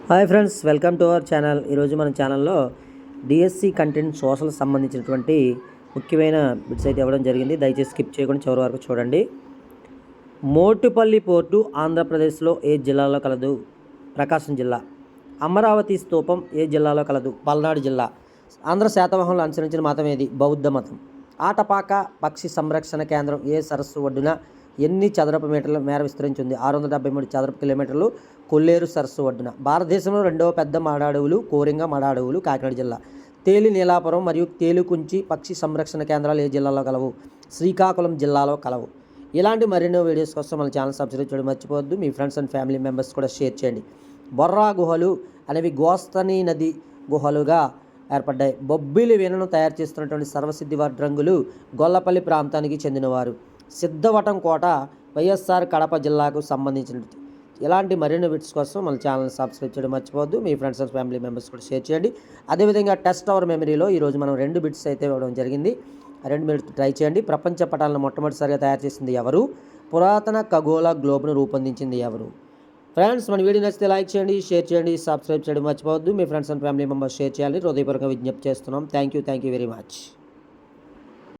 Hi friends, welcome to our channel. ఈరోజు మన ఛానల్లో డిఎస్సి కంటెంట్ సోషల్ సంబంధించినటువంటి ముఖ్యమైన బిట్స్ అయితే ఇవ్వడం జరిగింది. దయచేసి స్కిప్ చేయకుండా చివరి వరకు చూడండి. మోటుపల్లి పోర్టు ఆంధ్రప్రదేశ్లో ఏ జిల్లాలో కలదు? ప్రకాశం జిల్లా. అమరావతి స్తూపం ఏ జిల్లాలో కలదు? పల్నాడు జిల్లా. ఆంధ్ర శాతవాహనులు అనుసరించిన మతం ఏది? బౌద్ధ మతం. ఆటపాక పక్షి సంరక్షణ కేంద్రం ఏ సరస్సు ఒడ్డున ఎన్ని చదరపు మీటర్ల మేర విస్తరించింది? 673 చదరపు కిలోమీటర్లు. కొల్లేరు సరస్సు ఒడ్డున. భారతదేశంలో రెండవ పెద్ద మడ అడవులు కోరింగ మడ అడవులు కాకినాడ జిల్లా. తేలి నీలాపురం మరియు తేలుకుంచి పక్షి సంరక్షణ కేంద్రాలు ఏ జిల్లాలో కలవు? శ్రీకాకుళం జిల్లాలో కలవు. ఇలాంటి మరెన్నో వీడియోస్ కోసం మన ఛానల్ సబ్స్క్రైబ్ చేయడం మర్చిపోవద్దు. మీ ఫ్రెండ్స్ అండ్ ఫ్యామిలీ మెంబర్స్ కూడా షేర్ చేయండి. బొర్రా గుహలు అనేవి గోస్తని నది గుహలుగా ఏర్పడ్డాయి. బొబ్బిలి వీణను తయారు చేస్తున్నటువంటి సర్వసిద్ధి వడ్రంగులు గొల్లపల్లి ప్రాంతానికి చెందినవారు. సిద్ధవటం కోట వైఎస్ఆర్ కడప జిల్లాకు సంబంధించినది. ఇలాంటి మరిన్ని బిట్స్ కోసం మన ఛానల్ని సబ్స్క్రైబ్ చేయడం మర్చిపోవద్దు. మీ ఫ్రెండ్స్ అండ్ ఫ్యామిలీ మెంబర్స్ కూడా షేర్ చేయండి. అదేవిధంగా టెస్ట్ అవర్ మెమరీలో ఈరోజు మనం 2 బిట్స్ అయితే ఇవ్వడం జరిగింది. ఆ 2 బిట్స్ ట్రై చేయండి. ప్రపంచ పటాలను మొట్టమొదటిసారిగా తయారు చేసింది ఎవరు? పురాతన ఖగోళ గ్లోబ్ను రూపొందించింది ఎవరు? ఫ్రెండ్స్, మన వీడియో నచ్చితే లైక్ చేయండి, షేర్ చేయండి, సబ్స్క్రైబ్ చేయడం మర్చిపోవద్దు. మీ friends and family members share చేయాలని హృదయపూర్వకంగా విజ్ఞప్తి చేస్తున్నాం. Thank you very much.